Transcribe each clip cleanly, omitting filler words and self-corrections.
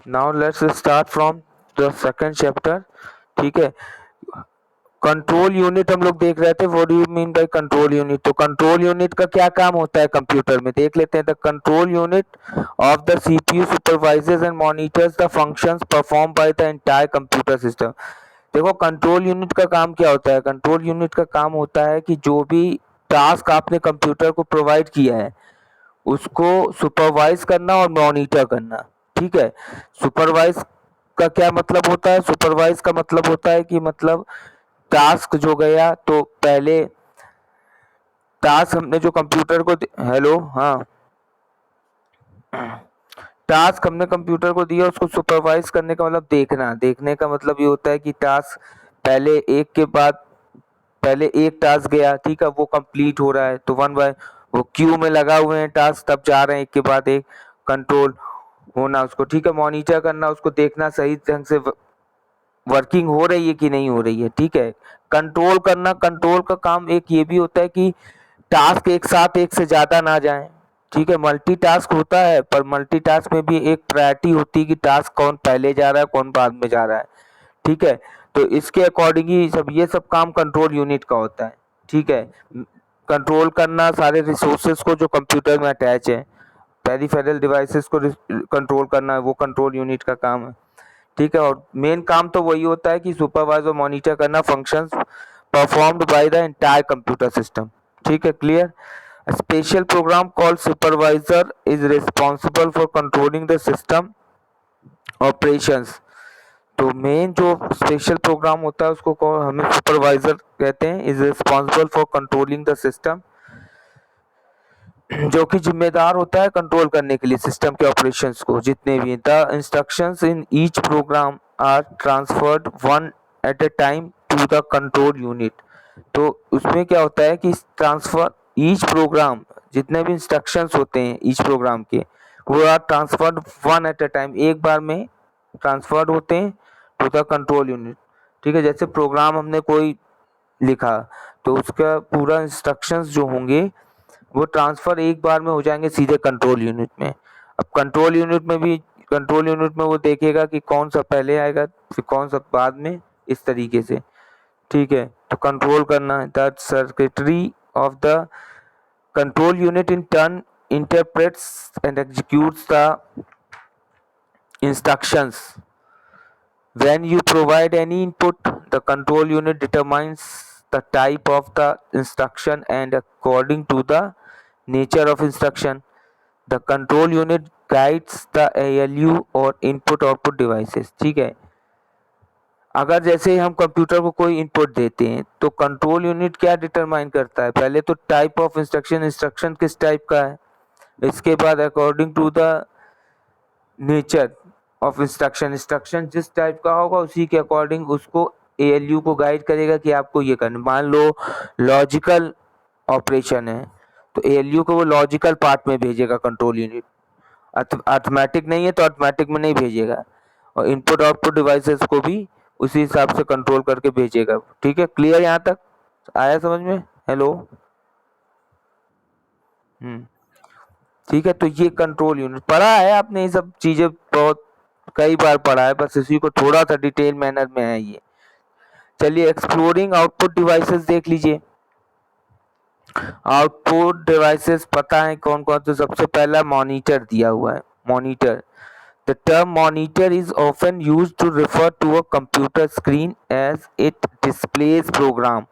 Now let's start from the second chapter. ठीक है, control unit हम लोग देख रहे थे। What do you mean by control unit? तो कंट्रोल यूनिट का क्या काम होता है कंप्यूटर में, देख लेते हैं। The control unit of the CPU supervises and monitors the functions perform by the entire computer system. देखो, कंट्रोल यूनिट का काम क्या होता है। कंट्रोल यूनिट का काम होता है कि जो भी टास्क आपने कंप्यूटर को प्रोवाइड किया है उसको सुपरवाइज करना और मॉनिटर करना। ठीक है, सुपरवाइज का क्या मतलब होता है? सुपरवाइज का मतलब होता है कि मतलब टास्क जो गया तो पहले टास्क हमने जो कंप्यूटर को हेलो, हाँ, टास्क हमने कंप्यूटर को दिया उसको सुपरवाइज करने का मतलब देखना। देखने का मतलब ये होता है कि टास्क पहले एक के बाद पहले एक टास्क गया, ठीक है, वो कंप्लीट हो रहा है तो वन बाय वो क्यू में लगा हुए हैं टास्क, तब जा रहे हैं एक के बाद एक, कंट्रोल होना उसको। ठीक है, मॉनिटर करना, उसको देखना सही ढंग से वर्किंग हो रही है कि नहीं हो रही है। ठीक है, कंट्रोल करना, कंट्रोल का काम एक ये भी होता है कि टास्क एक साथ एक से ज्यादा ना जाए। ठीक है, मल्टीटास्क होता है पर मल्टीटास्क में भी एक प्रायोरिटी होती है कि टास्क कौन पहले जा रहा है कौन बाद में जा रहा है। ठीक है, तो इसके अकॉर्डिंग ही सब ये सब काम कंट्रोल यूनिट का होता है। ठीक है, कंट्रोल करना सारे रिसोर्सेज को जो कंप्यूटर में अटैच है, पेरिफेरल डिवाइसेस को कंट्रोल करना वो कंट्रोल यूनिट का काम है। ठीक है, और मेन काम तो वही होता है कि सुपरवाइज और मॉनिटर करना functions performed by the entire computer system. ठीक है, clear? A special program called supervisor is responsible for controlling the system operations। तो मेन जो स्पेशल प्रोग्राम होता है उसको हमें सुपरवाइजर कहते हैं। Is responsible for controlling the system, जो कि जिम्मेदार होता है कंट्रोल करने के लिए सिस्टम के ऑपरेशंस को जितने भी। The instructions in each program are transferred one at a time to the control unit. तो उसमें क्या होता है कि ट्रांसफर ईच प्रोग्राम, जितने भी इंस्ट्रक्शंस होते हैं ईच प्रोग्राम के, वो are transferred one at a time, एक बार में ट्रांसफर्ड होते हैं टू द कंट्रोल यूनिट। ठीक है, जैसे प्रोग्राम हमने कोई लिखा तो उसका पूरा इंस्ट्रक्शंस जो होंगे वो ट्रांसफर एक बार में हो जाएंगे सीधे कंट्रोल यूनिट में। अब कंट्रोल यूनिट में वो देखेगा कि कौन सा पहले आएगा फिर कौन सा बाद में, इस तरीके से। ठीक है, तो कंट्रोल करना, the circuitry of the control unit in turn interprets and executes the instructions. When you provide any input, the control unit determines the type of the instruction and according to the nature of instruction, the control unit guides the ALU और input output devices। ठीक है, अगर जैसे हम computer को कोई input देते हैं तो कंट्रोल यूनिट क्या डिटरमाइन करता है? पहले तो टाइप ऑफ इंस्ट्रक्शन, इंस्ट्रक्शन किस टाइप का है, इसके बाद according to the nature of instruction, instruction जिस टाइप का होगा उसी के अकॉर्डिंग उसको एएलयू को गाइड करेगा कि आपको ये करना। मान लो लॉजिकल ऑपरेशन है तो एएलयू को वो लॉजिकल पार्ट में भेजेगा कंट्रोल यूनिट, अर्थमेटिक नहीं है तो अर्थमेटिक में नहीं भेजेगा, और इनपुट आउटपुट डिवाइसेस को भी उसी हिसाब से कंट्रोल करके भेजेगा। ठीक है, क्लियर? यहाँ तक आया समझ में? हेलो, ठीक है, तो ये कंट्रोल यूनिट पढ़ा है आपने, ये सब चीजें बहुत कई बार पढ़ा है, बस इसी को थोड़ा सा डिटेल मैनर में है ये। चलिए, एक्सप्लोरिंग आउटपुट डिवाइसेस देख लीजिए। आउटपुट डिवाइसेस पता है कौन कौन से? सबसे पहला मॉनिटर दिया हुआ है, monitor. The term monitor is often used to refer to a computer screen as it displays program,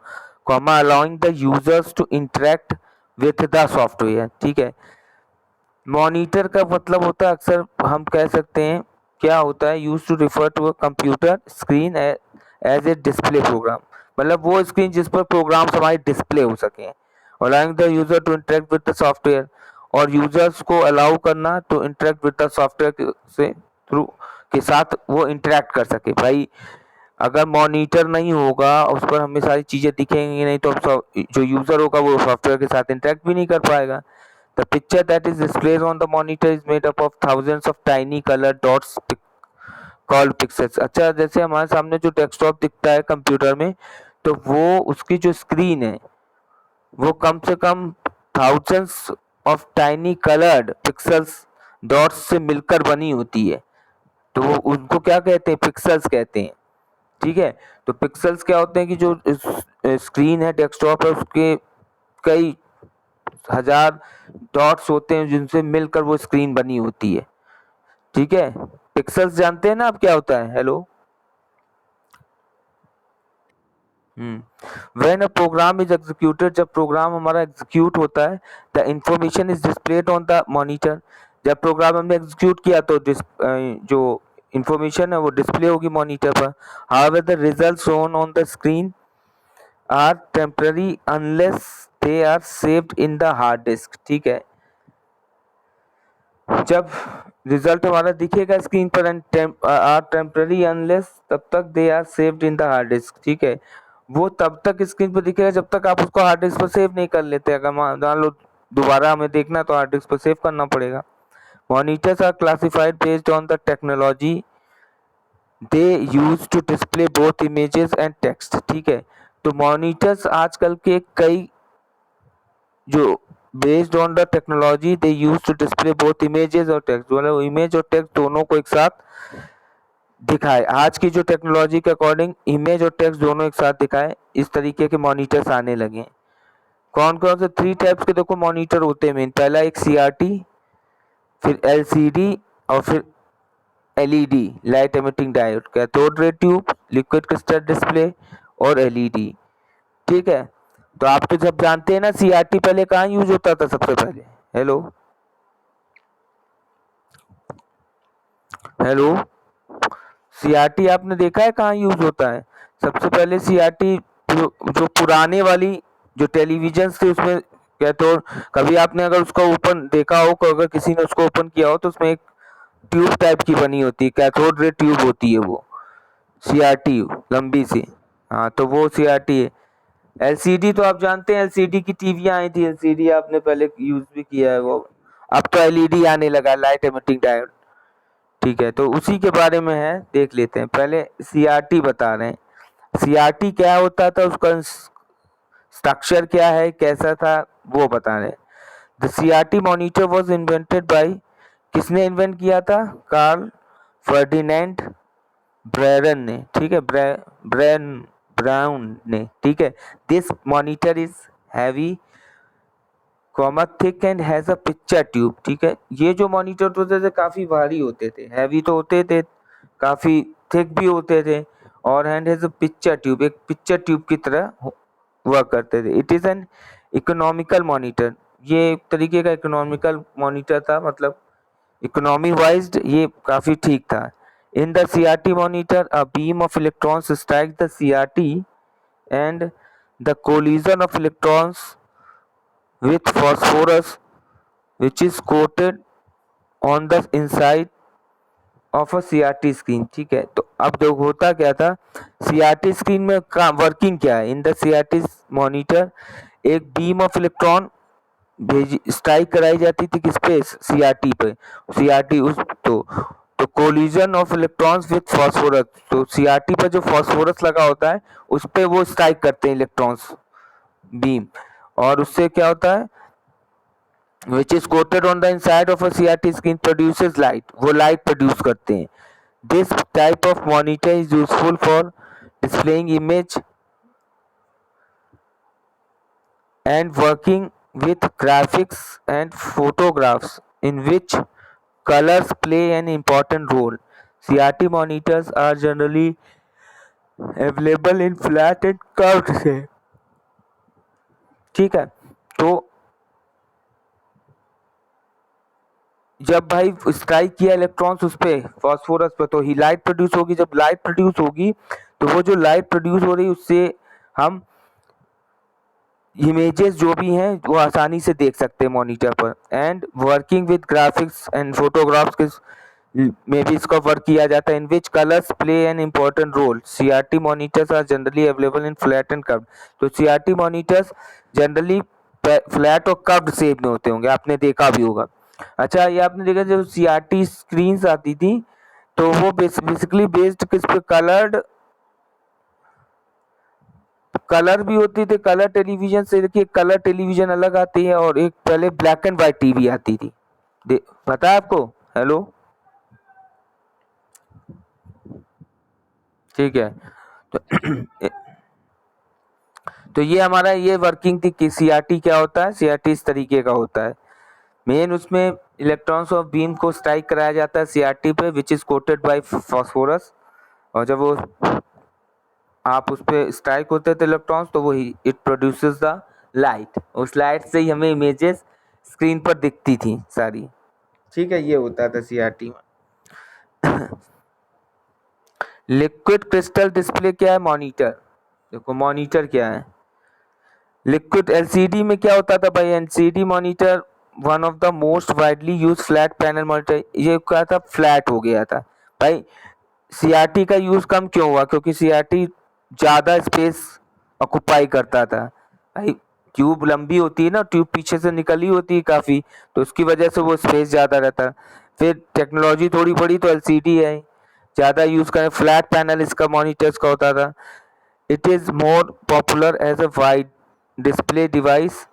allowing the users to interact with the software। ठीक है, मॉनिटर का मतलब होता है, अक्सर हम कह सकते हैं क्या होता है, use to refer to a computer screen as a display program. मतलब वो स्क्रीन जिस पर प्रोग्राम्स हमारे डिस्प्ले हो सके, allowing the user to interact with the software, और यूजर्स को अलाउ करना to interact with the software से थ्रू के साथ वो इंटरेक्ट कर सके। भाई अगर मॉनिटर नहीं होगा उस पर हमें सारी चीजें दिखेंगी नहीं तो जो यूजर होगा वो सॉफ्टवेयर के साथ इंटरेक्ट भी नहीं कर पाएगा। The picture that is displayed on the monitor is made up of thousands of tiny colored dots called pixels। अच्छा, जैसे हमारे सामने जो डेस्कटॉप दिखता है कंप्यूटर में, तो वो उसकी जो स्क्रीन है वो कम से कम thousands of tiny colored pixels dots से मिलकर बनी होती है। तो वो उनको क्या कहते हैं, पिक्सल्स कहते हैं। ठीक है, तो पिक्सल्स क्या होते हैं कि जो स्क्रीन है डेस्कटॉप है उसके कई हजार डॉट्स होते हैं जिनसे मिलकर वो स्क्रीन बनी होती है। ठीक है, पिक्सल्स जानते हैं ना आप क्या होता है? Hello. When a program is executed, जब प्रोग्राम हमारा एग्जीक्यूट होता है, the information is displayed on the monitor. जब प्रोग्राम हमने एग्जीक्यूट किया तो जो इंफॉर्मेशन है वो डिस्प्ले होगी मॉनिटर पर। However the result shown on the screen are temporary unless they are saved in the hard disk. ठीक है, जब रिजल्ट हमारा दिखेगा स्क्रीन पर आर टेम्पररी अनलेस, तब तक they are saved in the hard disk. ठीक है, वो तब तक स्क्रीन पर दिखेगा जब तक आप उसको हार्ड डिस्क पर सेव नहीं कर लेते। अगर मान लो दोबारा हमें देखना तो हार्ड डिस्क पर सेव करना पड़ेगा। Monitors are classified based on the technology they use to display both images and text. ठीक है, तो मॉनिटर्स आजकल के कई जो based on the technology they use to display both images और टेक्स्ट, मतलब इमेज और टेक्स्ट दोनों को एक साथ दिखाए। आज की जो टेक्नोलॉजी के अकॉर्डिंग इमेज और टेक्स्ट दोनों एक साथ दिखाए, इस तरीके के मॉनिटर्स आने लगे। कौन कौन से 3 टाइप्स के देखो मॉनिटर होते हैं मेन? पहला एक सीआरटी, फिर एलसीडी और फिर LED light emitting diode, cathode ray tube, liquid crystal display और एलईडी। ठीक है, तो आप तो जब जानते हैं ना सीआरटी पहले कहाँ यूज होता था सबसे पहले? हेलो हेलो, सीआरटी आपने देखा है कहाँ यूज होता है? सबसे पहले सीआरटी जो पुराने वाली जो टेलीविजन थे उसमें कैथोड, कभी आपने अगर उसका ओपन देखा हो, अगर किसी ने उसको ओपन किया हो तो उसमें एक ट्यूब टाइप की बनी होती है, कैथोड रे ट्यूब होती है वो सीआरटी लंबी सी। हाँ, तो वो सीआरटी है। एलसीडी तो आप जानते हैं, एलसीडी की टीवियां आई थी, एलसीडी आपने पहले यूज भी किया है वो। अब तो एलईडी आने लगा, लाइट एमिटिंग डायोड। ठीक है, तो उसी के बारे में है, देख लेते हैं। पहले सीआरटी बता रहे हैं, सीआरटी क्या होता था, उसका स्ट्रक्चर क्या है, कैसा था, वो बता रहे हैं। The CRT monitor was invented by, किसने इन्वेंट किया था? कार्ल फर्डिनेंड ब्रेरन ने। ठीक है, ब्राउन ने। ठीक है, this monitor is heavy comma thick and has a picture tube. ठीक है, ये जो मॉनिटर होते थे काफी भारी होते थे, हैवी तो होते थे, काफी थिक भी होते थे, और hand has a picture tube, एक पिक्चर ट्यूब की तरह वर्क करते थे। It is an economical monitor, ये एक तरीके का इकोनॉमिकल मॉनिटर था, मतलब इकोनॉमी वाइज ये काफी ठीक था। In the CRT monitor a beam of electrons strike the CRT and the collision of electrons with phosphorus which is coated on the inside of a CRT screen। ठीक है, तो अब जो होता क्या था, CRT स्क्रीन में वर्किंग क्या है? इन द CRT मॉनिटर एक बीम ऑफ इलेक्ट्रॉन भेज स्ट्राइक कराई जाती थी किस पे? सीआरटी पे। सीआरटी उस तो collision of electrons with phosphorus, तो सीआरटी पर जो फास्फोरस लगा होता है उस पे वो स्ट्राइक करते हैं इलेक्ट्रॉन्स बीम, और उससे क्या होता है, which is coated on the inside of a CRT screen produces light, वो light produce करते हैं। This type of monitor is useful for displaying image and working with graphics and photographs in which colors play an important role. CRT monitors are generally available in flat and curved shape। ठीक है, तो जब भाई strike किया electrons उस पे phosphorus पे तो ही लाइट प्रोड्यूस होगी। जब लाइट प्रोड्यूस होगी तो वो जो लाइट प्रोड्यूस हो रही उससे हम इमेजेस जो भी हैं वो आसानी से देख सकते हैं मॉनिटर पर। And working with graphics and photographs के में भी इसका वर्क किया जाता है। In which colours play an important role. CRT monitors are generally available in flat and curved, तो सीआरटी मॉनिटर्स जनरली फ्लैट और कर्व्ड शेप में होते होंगे, आपने देखा भी होगा। अच्छा, ये आपने देखा जब सीआरटी स्क्रीन्स आती थी तो वो बेसिकली बेस्ड किस पे? कलर भी होती थी, कलर टेलीविजन से। देखिए कलर टेलीविजन अलग आती है और एक पहले ब्लैक एंड व्हाइट टीवी आती थी, पता है आपको? हेलो ठीक है। तो तो ये हमारा ये वर्किंग थी कि सीआरटी क्या होता है। सीआरटी इस तरीके का होता है। मेन उसमें इलेक्ट्रॉन्स ऑफ बीम को स्ट्राइक कराया जाता है सीआरटी पे, which is coated by phosphorus. और जब वो आप उस पर स्ट्राइक होते थे इलेक्ट्रॉन्स, तो वो इट प्रोड्यूसेस द लाइट। उस लाइट से ही हमें इमेजेस स्क्रीन पर दिखती थी सारी। ठीक है, ये होता था सीआरटी में। लिक्विड क्रिस्टल डिस्प्ले क्या है? मॉनिटर। देखो मॉनिटर क्या है। लिक्विड एलसीडी में क्या होता था भाई? LCD monitor one of the most widely use flat panel monitor. ये क्या था? फ्लैट हो गया था भाई। सीआरटी का यूज कम क्यों हुआ? क्योंकि सीआरटी ज्यादा स्पेस ऑक्युपाई करता था भाई। ट्यूब लंबी होती है ना, ट्यूब पीछे से निकली होती है काफी, तो उसकी वजह से वो स्पेस ज्यादा रहता। फिर टेक्नोलॉजी थोड़ी बड़ी तो एलसीडी है, ज्यादा यूज करें। फ्लैट पैनल इसका मॉनिटर्स का होता था। It is more popular as a wide display device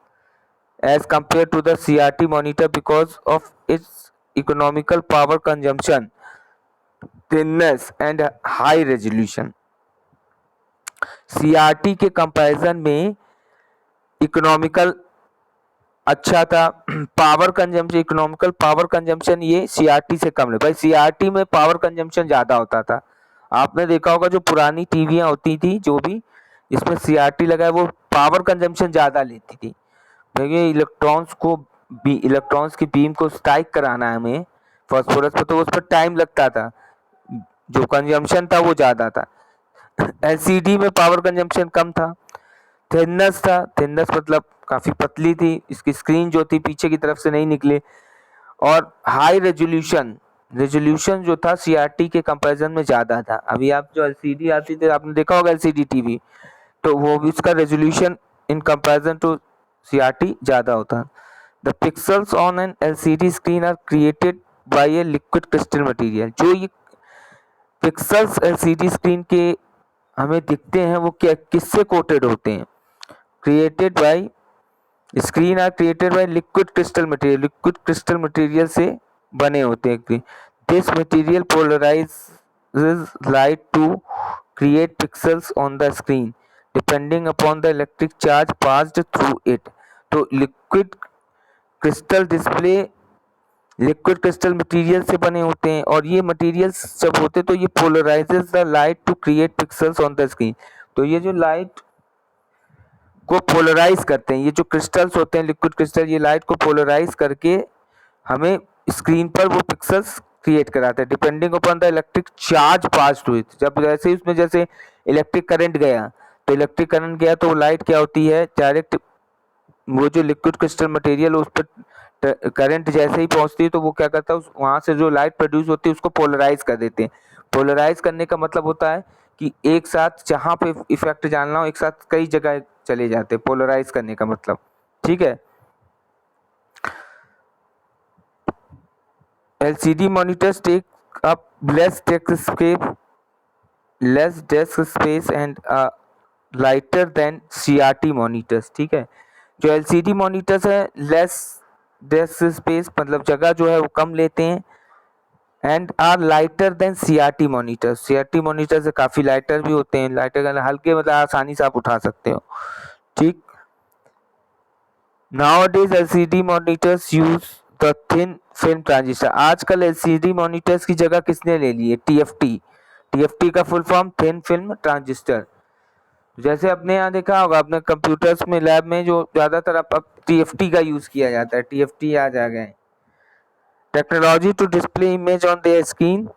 as compared to the CRT monitor because of its economical power consumption, thinness and high resolution. CRT के comparison में economical अच्छा था। Power consumption, economical power consumption ये CRT से कम है भाई। CRT में power consumption ज्यादा होता था। आपने देखा होगा जो पुरानी टीवियां होती थी, जो भी जिसमें सीआरटी लगा है, वो पावर कंजम्पशन ज्यादा लेती थी। देखिए इलेक्ट्रॉन्स की बीम को स्ट्राइक कराना है हमें फास्फोरस पर, तो उस पर टाइम लगता था, जो कंजम्पशन था वो ज्यादा था। एलसीडी में पावर कंजम्पशन कम था। थिननेस था, थिननेस मतलब काफी पतली थी, इसकी स्क्रीन जो थी पीछे की तरफ से नहीं निकली। और हाई रेजोल्यूशन, रेजोल्यूशन जो था सीआरटी के कंपैरिजन में ज्यादा था। अभी आप जो एलसीडी आती थी, आपने देखा होगा एलसीडी टीवी, तो वो भी उसका resolution in comparison to CRT ज्यादा होता है। The pixels on an LCD screen are created by a liquid crystal material. जो ये पिक्सल्स एलसीडी स्क्रीन के हमें दिखते हैं, वो क्या किससे कोटेड होते हैं? Created by screen are created by liquid crystal material. Liquid crystal material से बने होते हैं। This material polarises light to create pixels on the screen depending upon the electric charge passed through it। तो liquid crystal material से बने होते हैं, और ये मटेरियल्स जब होते तो ये polarises the light to create pixels on the screen. तो ये जो लाइट को पोलराइज करते हैं, ये जो क्रिस्टल्स होते हैं लिक्विड क्रिस्टल, ये लाइट को पोलराइज करके हमें स्क्रीन पर वो पिक्सल्स क्रिएट कराते हैं depending upon the electric charge pass to it. जब जैसे ही उसमें जैसे इलेक्ट्रिक करंट गया, तो इलेक्ट्रिक करंट गया तो लाइट क्या होती है? डायरेक्ट वो जो लिक्विड क्रिस्टल मटेरियल उस पर करंट जैसे ही पहुंचती है, तो वो क्या करता है, वहां से जो लाइट प्रोड्यूस होती है उसको पोलराइज कर देते हैं। पोलराइज करने का मतलब होता है कि एक साथ जहां पे इफेक्ट जानना हो, एक साथ कई जगह चले जाते हैं, पोलराइज करने का मतलब। ठीक है। LCD monitors take up less desk space and are lighter than CRT monitors। ठीक है। जो LCD monitors है, less desk space मतलब जगह जो है वो कम लेते हैं, and are lighter than CRT monitor. CRT monitor से काफी लाइटर भी होते हैं। लाइटर हल्के मतलब आसानी से आप उठा सकते हो। ठीक। Nowadays LCD monitors use the thin film transistor। आजकल LCD monitors की जगह किसने ले ली है? TFT। TFT का full form thin film transistor. जैसे अपने यहाँ देखा होगा, अपने कंप्यूटर्स में लैब में जो ज्यादातर अब TFT का यूज किया जाता है। TFT आज आ गए। Technology to display image on the screen.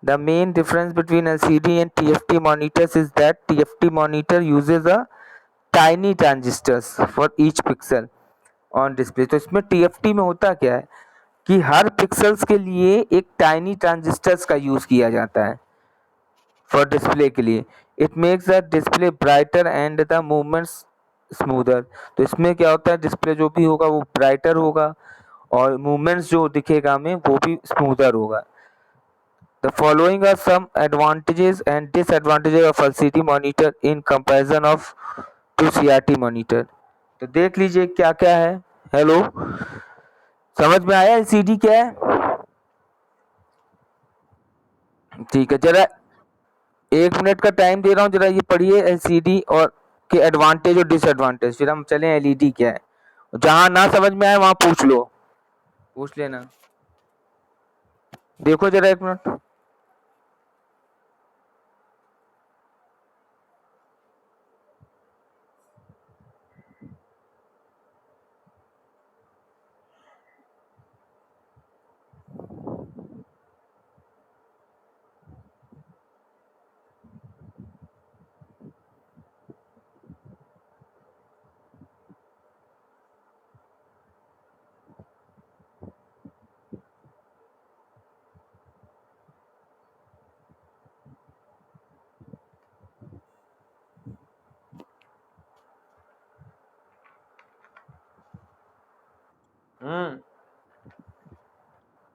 The main difference between LCD and TFT monitors is that TFT monitor uses a tiny transistors for each pixel on display. तो इसमें TFT में होता क्या है कि हर पिक्सल्स के लिए एक टाइनी ट्रांजिस्टर्स का यूज किया जाता है फॉर डिस्प्ले के लिए। It makes the display brighter and the movements smoother. तो इसमें क्या होता है, डिस्प्ले जो भी होगा वो ब्राइटर होगा, और मूवमेंट्स जो दिखेगा हमें वो भी स्मूदर होगा। The following are some advantages and disadvantages of LCD monitor in comparison of to CRT monitor। तो देख लीजिए क्या क्या है। हेलो, समझ में आया एलसीडी क्या है? ठीक है, जरा 1 मिनट का टाइम दे रहा हूँ, जरा ये पढ़िए एलसीडी और के एडवांटेज और डिसएडवांटेज, फिर हम चले एलईडी क्या है। जहां ना समझ में आए वहां पूछ लो, पूछ लेना। देखो जरा 1 मिनट।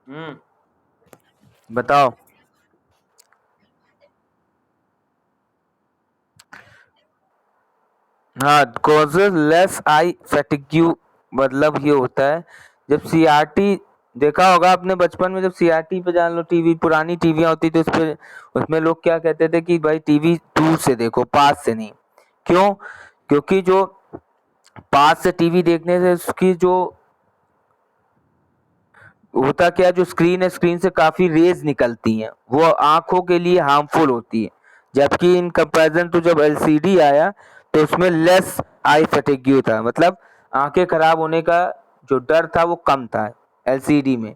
हम्म बताओ। हाँ, causes less eye fatigue, मतलब ये होता है जब सीआरटी, देखा होगा आपने बचपन में, जब सीआरटी पे जान लो, टीवी पुरानी टीवियां होती थी उस पे, उसमें लोग क्या कहते थे कि भाई टीवी दूर से देखो, पास से नहीं। क्यों? क्योंकि जो पास से टीवी देखने से उसकी जो होता क्या, जो स्क्रीन है, स्क्रीन से काफी रेज निकलती हैं, वो आंखों के लिए हार्मफुल होती है। जबकि इन कंपैरिजन टू जब एलसीडी आया तो उसमें लेस आई फटीग्यू था, मतलब आंखें खराब होने का जो डर था वो कम था एलसीडी में।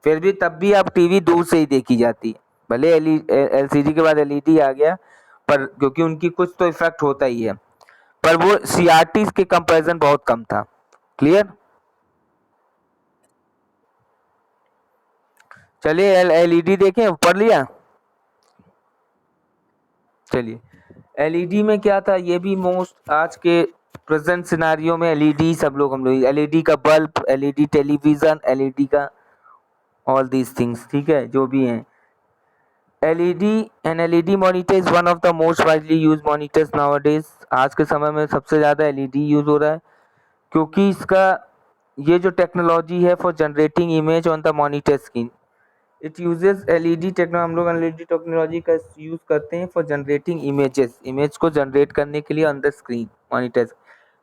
फिर भी तब भी अब टीवी दूर से ही देखी जाती है, भले एलसीडी के बाद एलईडी आ गया, पर क्योंकि उनकी कुछ तो इफेक्ट होता ही है, पर वो सीआरटी के कंपैरिजन बहुत कम था। क्लियर? चलिए एलईडी देखें, पढ़ लिया। चलिए, एलईडी में क्या था, ये भी मोस्ट आज के प्रेजेंट सिनारियो में एलईडी, सब लोग हम लोग एलईडी का बल्ब, एलईडी टेलीविजन, एलईडी का ऑल दीज थिंग्स, ठीक है, जो भी हैं। LED and LED monitor is one of the most widely use monitors nowadays. आज के समय में सबसे ज़्यादा एलईडी यूज हो रहा है, क्योंकि इसका ये जो टेक्नोलॉजी है for generating image on the monitor screen, it uses LED techno, हम लोग एलईडी टेक्नोलॉजी का यूज करते हैं फॉर जनरेटिंग इमेजेस, इमेज को जनरेट करने के लिए on the screen monitor.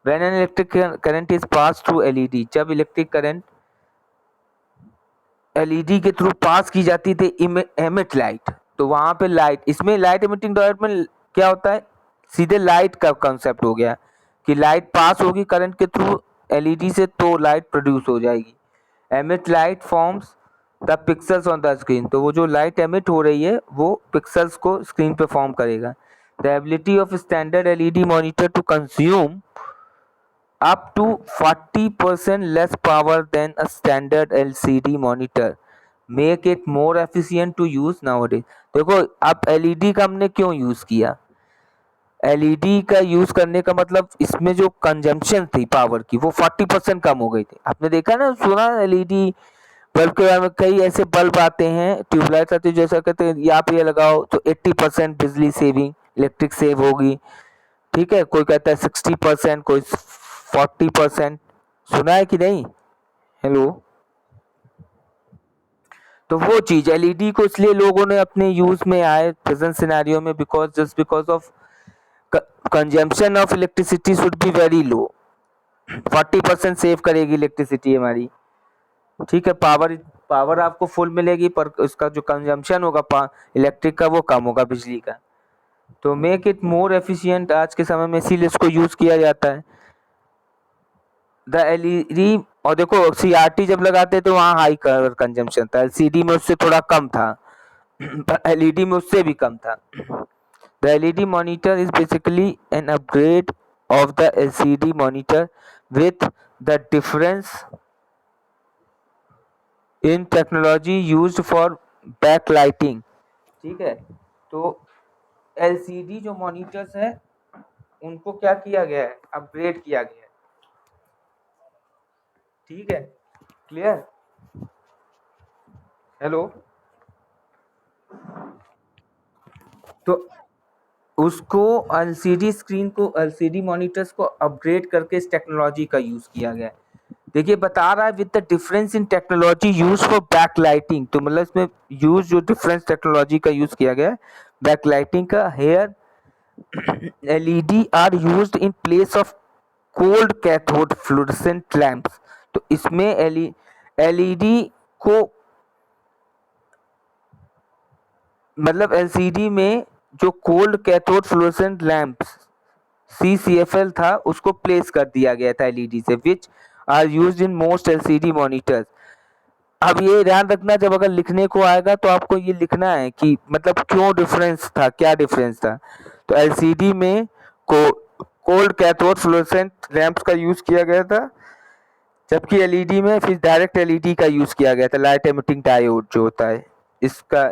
When an electric current is pass through LED, जब इलेक्ट्रिक करंट एलईडी के थ्रू पास की जाती थी एमिट लाइट, तो वहां पे लाइट, इसमें लाइट एमिटिंग डायोड में क्या होता है, सीधे लाइट का कंसेप्ट हो गया कि लाइट पास होगी करंट के थ्रू एलईडी से तो लाइट प्रोड्यूस हो जाएगी। Emit light forms the pixels on the screen, तो वो जो लाइट एमिट हो रही है वो पिक्सल्स को स्क्रीन पे फॉर्म करेगा। The ability of standard LED monitor to consume up to 40% less power than a standard LCD monitor make it more efficient to use nowadays। देखो अब एलईडी का हमने क्यों यूज किया, एलईडी का यूज करने का मतलब इसमें जो कंजम्पशन थी पावर की वो 40% कम हो गई थी। आपने देखा ना, सुना एलईडी बल्ब के बारे में, कई ऐसे बल्ब आते हैं, ट्यूबलाइट आती है, जैसा कहते हैं यहाँ पे ये लगाओ तो 80% बिजली सेविंग, इलेक्ट्रिक सेव होगी, ठीक है। कोई कहता है 60%, कोई 40%, सुना है कि नहीं? हेलो। तो वो चीज एलईडी को इसलिए लोगों ने अपने यूज में आए प्रेजेंट सिनेरियो में, because just because of consumption of electricity should be very low, 40% save करेगी इलेक्ट्रिसिटी हमारी, ठीक है। पावर पावर आपको फुल मिलेगी, पर उसका जो कंजम्पशन होगा इलेक्ट्रिक का वो कम होगा, बिजली का। तो मेक इट मोर एफिशिएंट आज के समय में, इसीलिए इसको यूज किया जाता है। द एलईडी, और देखो सीआरटी जब लगाते तो वहाँ हाई कलर कंजम्पशन था, एलसीडी में उससे थोड़ा कम था, पर एलईडी में उससे भी कम था। The LED monitor is basically an upgrade of the LCD monitor with the difference in technology used for backlighting, ठीक है। तो एलसीडी जो मॉनिटर्स है उनको क्या किया गया है, अपग्रेड किया गया है, ठीक है। क्लियर? हेलो। तो उसको एलसीडी स्क्रीन को, एलसीडी मॉनिटर्स को अपग्रेड करके इस टेक्नोलॉजी का यूज किया गया है। देखिए बता रहा है with the difference in technology use for back lighting, तो मतलब इसमें यूज जो डिफरेंस टेक्नोलॉजी का यूज किया गया है बैकलाइटिंग का here LED are used in place of cold cathode fluorescent lamps. तो इसमें एलईडी को मतलब एलसीडी में जो cold cathode fluorescent lamps CCFL था उसको प्लेस कर दिया गया था एलईडी से, which are used in most LCD monitors. अब ये ध्यान रखना, जब अगर लिखने को आएगा तो आपको ये लिखना है कि मतलब क्यों डिफरेंस था, क्या डिफरेंस था। तो एलसीडी में कोल्ड कैथोड फ्लोरेसेंट लैंप्स का यूज किया गया था, जबकि एलईडी में फिर डायरेक्ट एलईडी का यूज किया गया था, लाइट एमिटिंग डायोड जो होता है इसका।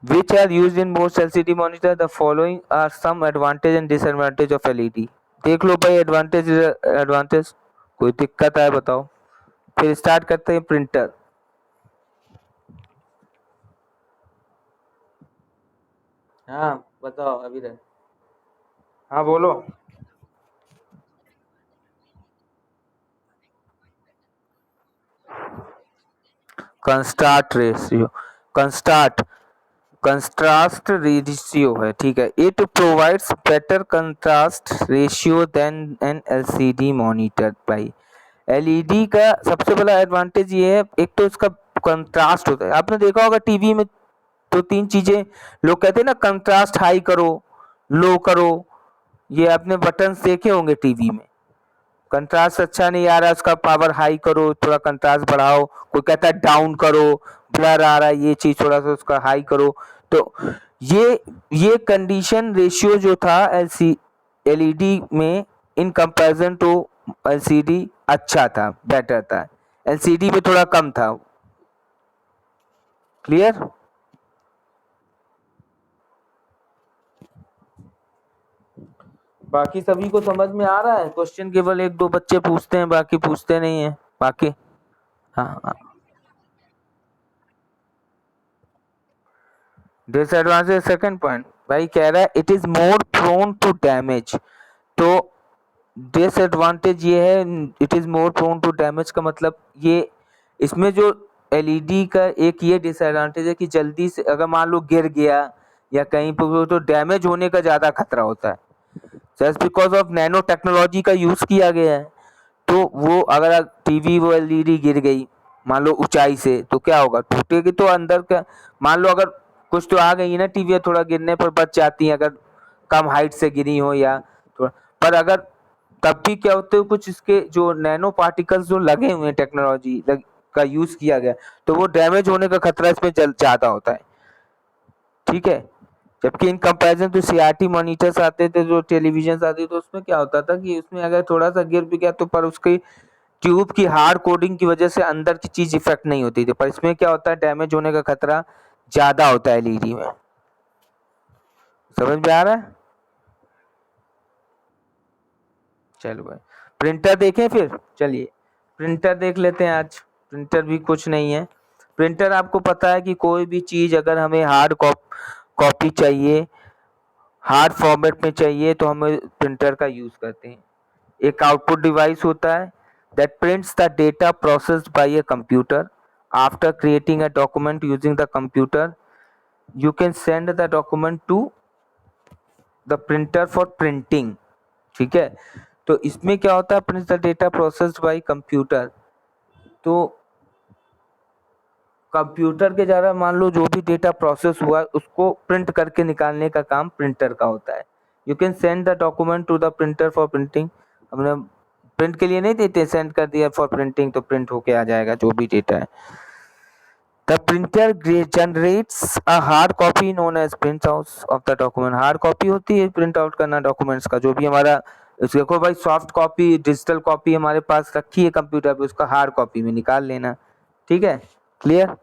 Which are used in most LCD monitor? The following are some advantage and disadvantage of LED. देख लो भाई, एडवांटेज कोई दिक्कत है बताओ, फिर स्टार्ट करते हैं प्रिंटर। हाँ बताओ अभी रहे। हाँ बोलो। Contrast ratio, contrast contrast ratio है, ठीक है। It provides better contrast ratio than an LCD monitor. भाई एलईडी का सबसे बड़ा एडवांटेज ये है, एक तो इसका कंट्रास्ट होता है। आपने देखा होगा टीवी में तो तीन चीजें लोग कहते हैं ना, कंट्रास्ट हाई करो, लो करो, ये आपने बटन्स देखे होंगे टीवी में। कंट्रास्ट अच्छा नहीं आ रहा है, उसका पावर हाई करो, थोड़ा कंट्रास्ट बढ़ाओ। कोई कहता है डाउन करो, ब्लर आ रहा है, ये चीज थोड़ा सा उसका हाई करो। तो ये कंडीशन रेशियो जो था एलईडी में इन कंपैरिजन टू एलसीडी अच्छा था, बेटर था। एलसीडी में थोड़ा कम था। क्लियर? बाकी सभी को समझ में आ रहा है? क्वेश्चन केवल एक दो बच्चे पूछते हैं, बाकी पूछते नहीं है बाकी। हाँ, डिसएडवांटेज सेकंड पॉइंट भाई कह रहा है it is more prone to damage. तो डिसएडवांटेज ये है, it is more prone to damage का मतलब ये, इसमें जो एलईडी का एक ये डिसएडवांटेज है कि जल्दी से अगर मान लो गिर गया या कहीं पर तो डैमेज होने का ज्यादा खतरा होता है। Just because of nano technology का यूज किया गया है। तो वो अगर टीवी वो एलईडी गिर गई मान लो ऊंचाई से, तो क्या होगा, टूटेगी तो अंदर का। मान लो अगर कुछ तो आ गई ना टीवी, थोड़ा गिरने पर बच जाती है अगर कम हाइट से गिरी हो या थोड़ा, पर अगर तब भी क्या होते हैं, कुछ इसके जो नैनो पार्टिकल्स जो लगे हुए हैं टेक्नोलॉजी का यूज किया गया, तो वो डैमेज होने का खतरा इसमें ज्यादा होता है। ठीक है, जबकि इन कंपैरिजन तो सीआरटी मॉनिटर्स आते थे, जो टेलीविजन आते थे, तो उसमें क्या होता था कि उसमें अगर थोड़ा सा गिर भी गया तो पर उसकी ट्यूब की हार्ड कोडिंग की वजह से अंदर की चीज इफेक्ट नहीं होती थी। पर इसमें क्या होता है, डैमेज होने का खतरा ज्यादा होता है एलईडी में। समझ में आ रहा है? चलो भाई प्रिंटर देखें फिर, चलिए प्रिंटर देख लेते हैं आज। प्रिंटर भी कुछ नहीं है। प्रिंटर आपको पता है कि कोई भी चीज अगर हमें हार्ड कॉपी चाहिए, हार्ड फॉर्मेट में चाहिए, तो हमें प्रिंटर का यूज करते हैं। एक आउटपुट डिवाइस होता है that prints the data processed by a computer. After creating a document using the computer, you can send the document to the printer for printing. ठीक है, तो इसमें क्या होता है, prints the data processed by computer। तो computer के द्वारा मान लो जो भी डेटा प्रोसेस हुआ उसको प्रिंट करके निकालने का काम प्रिंटर का होता है। You can send the document to the printer for printing. हमने प्रिंट के लिए नहीं देते, सेंड कर दिया फॉर प्रिंटिंग, तो प्रिंट होके आ जाएगा जो भी डेटा है। The printer generates a hard copy known as print out of the document. Hard copy होती है प्रिंट आउट करना डॉक्यूमेंट्स का, जो भी हमारा, देखो भाई सॉफ्ट कॉपी डिजिटल कॉपी हमारे पास रखी है कंप्यूटर पे, उसका हार्ड कॉपी में निकाल लेना। ठीक है, क्लियर?